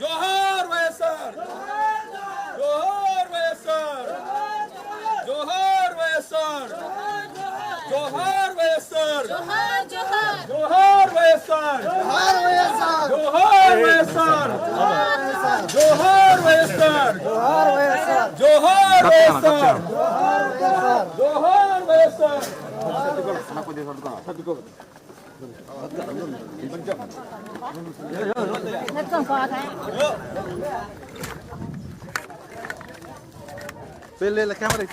జోహార్ వైఎస్ఆర్, జోహార్ వైఎస్ఆర్, జోహార్ వైఎస్ఆర్, జోహార్ వైఎస్ఆర్, జోహార్ వైఎస్ఆర్, జోహార్ వైఎస్ఆర్, జోహార్ వైఎస్ఆర్, జోహార్ వైఎస్ఆర్, జోహార్ YSR. la cámara.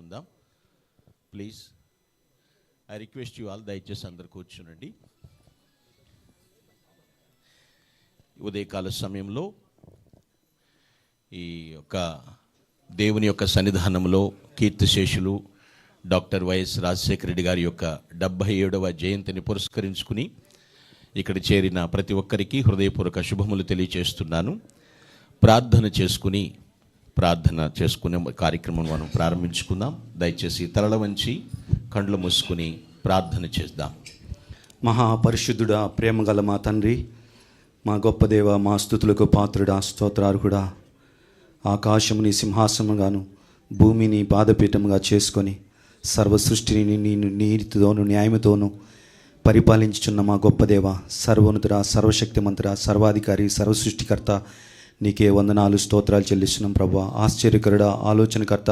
ఉందాం please. I request you all, దయచేసి అందరు కూర్చునండి. ఉదయకాల సమయంలో ఈ యొక్క దేవుని యొక్క సన్నిధానంలో కీర్తిశేషులు డాక్టర్ వైఎస్ రాజశేఖర రెడ్డి గారి యొక్క 77వ జయంతిని పురస్కరించుకుని ఇక్కడ చేరిన ప్రతి ఒక్కరికి హృదయపూర్వక శుభములు తెలియజేస్తున్నాను. ప్రార్థన చేసుకునే కార్యక్రమం మనం ప్రారంభించుకుందాం. దయచేసి తలల వంచి కండ్లు మూసుకుని ప్రార్థన చేద్దాం. మహాపరిశుద్ధుడా, ప్రేమగల మా తండ్రి, మా గొప్ప దేవ, మా స్తుతులకు పాత్రుడా, స్తోత్రార్హుడా, ఆకాశముని సింహాసనముగాను భూమిని పాదపీఠముగా చేసుకొని సర్వ సృష్టిని నేను నీతితోను న్యాయముతోను పరిపాలించుచున్న మా గొప్ప దేవ, సర్వోన్నతుడా, సర్వశక్తిమంతుడా, సర్వాధికారి, సర్వసృష్టికర్త, నీకే వందనాలు స్తోత్రాలు చెల్లిస్తున్నాం ప్రభువా. ఆశ్చర్యకరుడా, ఆలోచనకర్త,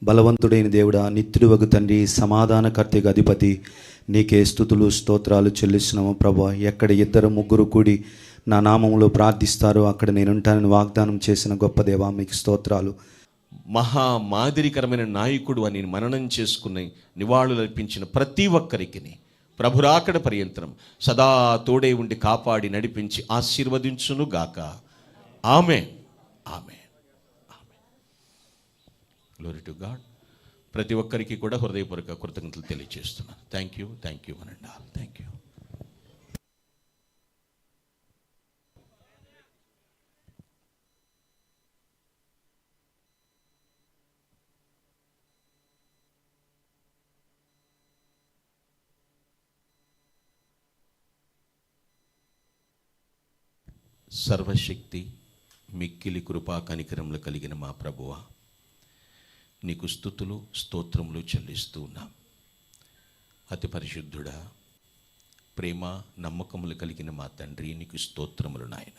బలవంతుడైన దేవుడా, నిత్యుడు వగు తండ్రి, సమాధానకర్తగా అధిపతి, నీకే స్తుతులు స్తోత్రాలు చెల్లిస్తున్నాము ప్రభువా. ఎక్కడ 2-3 కూడి నా నామములో ప్రార్థిస్తారో అక్కడ నేనుంటానని వాగ్దానం చేసిన గొప్ప దేవా, మీకు స్తోత్రాలు. మహా మాదిరికరమైన నాయకుడు అని మననం చేసుకుని నివాళులు అర్పించిన ప్రతి ఒక్కరికి ప్రభురాకడ పర్యంతరం సదా తోడే ఉండి కాపాడి నడిపించి ఆశీర్వదించును గాక. ఆమేన్, ఆమేన్, ఆమేన్. Glory to God. ప్రతి ఒక్కరికి కూడా హృదయపూర్వక కృతజ్ఞతలు తెలియజేస్తున్నాను. థ్యాంక్ యూ అనండి. Thank you. సర్వశక్తి మిక్కిలి కృపా కనికరములు కలిగిన మా ప్రభువా, నీకు స్తుతులు స్తోత్రములు చెల్లిస్తూ ఉన్నాం. అతి పరిశుద్ధుడా, ప్రేమ నమ్మకములు కలిగిన మా తండ్రి, నీకు స్తోత్రములు నాయన.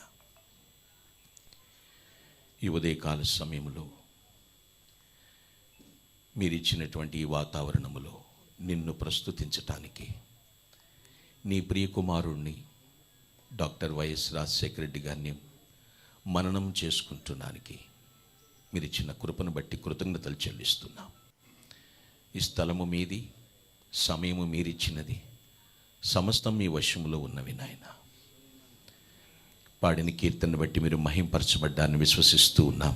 ఈ ఉదయకాల సమయంలో మీరిచ్చినటువంటి ఈ వాతావరణములో నిన్ను ప్రస్తుతించటానికి నీ ప్రియకుమారుణ్ణి డాక్టర్ వైఎస్ రాజశేఖర రెడ్డి గారిని మననం చేసుకుంటున్నానికి మీరిచ్చిన కృపను బట్టి కృతజ్ఞతలు చెల్లిస్తున్నాం. ఈ స్థలము మీది, సమయము మీరిచ్చినది, సమస్తం మీ వశములో ఉన్నవి నాయన. పాడిన కీర్తనను బట్టి మీరు మహింపరచబడ్డాన్ని విశ్వసిస్తూ ఉన్నాం.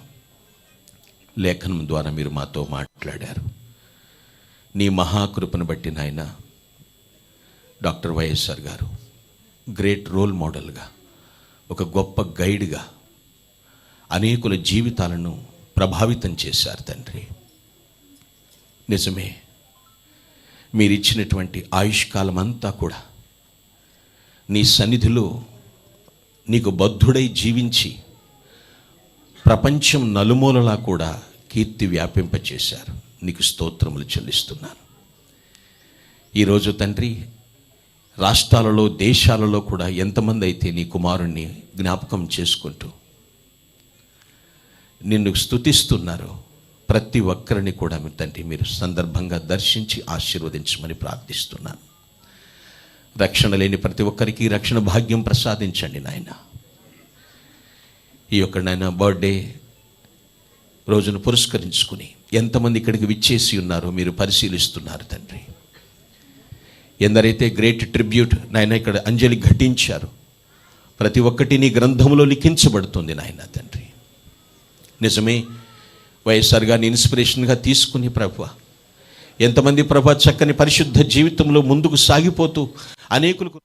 లేఖనం ద్వారా మీరు మాతో మాట్లాడారు. నీ మహాకృపను బట్టి నాయన డాక్టర్ వైఎస్ఆర్ గారు గ్రేట్ రోల్ మోడల్గా, ఒక గొప్ప గైడ్గా అనేకుల జీవితాలను ప్రభావితం చేశారు తండ్రి. నిజమే, మీరిచ్చినటువంటి ఆయుష్కాలం అంతా కూడా నీ సన్నిధిలో నీకు బద్ధుడై జీవించి ప్రపంచం నలుమూలలా కూడా కీర్తి వ్యాపింపచేశారు. నీకు స్తోత్రములు చెల్లిస్తున్నాను. ఈరోజు తండ్రి, రాష్ట్రాలలో దేశాలలో కూడా ఎంతమంది అయితే నీ కుమారుణ్ణి జ్ఞాపకం చేసుకుంటూ నిన్ను స్తుతిస్తున్నారో ప్రతి ఒక్కరిని కూడా తండ్రి మీరు సందర్భంగా దర్శించి ఆశీర్వదించమని ప్రార్థిస్తున్నాను. రక్షణ లేని ప్రతి ఒక్కరికి రక్షణ భాగ్యం ప్రసాదించండి నాయన. ఈ యొక్క నాయన బర్త్డే రోజును పురస్కరించుకుని ఎంతమంది ఇక్కడికి విచ్చేసి ఉన్నారో మీరు పరిశీలిస్తున్నారు తండ్రి. ఎందరైతే గ్రేట్ ట్రిబ్యూట్ నాయన ఇక్కడ అంజలి ఘటించారు, ప్రతి ఒక్కటి నీ గ్రంథంలో లిఖించబడుతుంది నాయన తండ్రి. నిజమే, వైఎస్ఆర్ గారిని ఇన్స్పిరేషన్గా తీసుకుని ప్రభువా ఎంతమంది ప్రభువా చక్కని పరిశుద్ధ జీవితంలో ముందుకు సాగిపోతూ అనేకులకు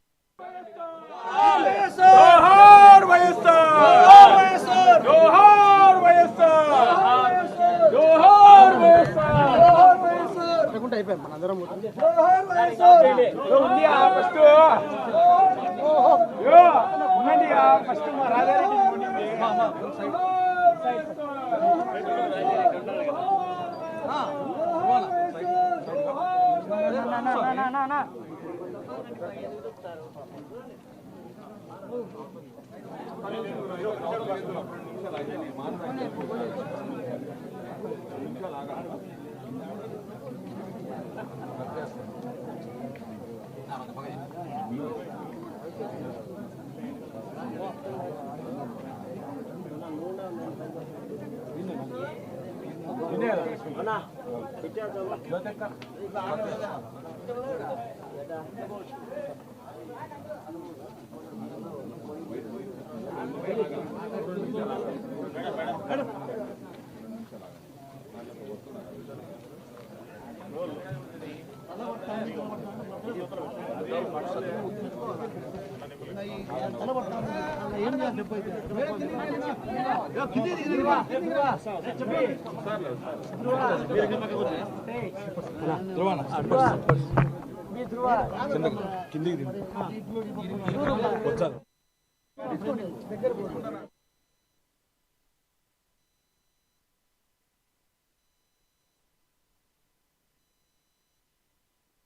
కిందికి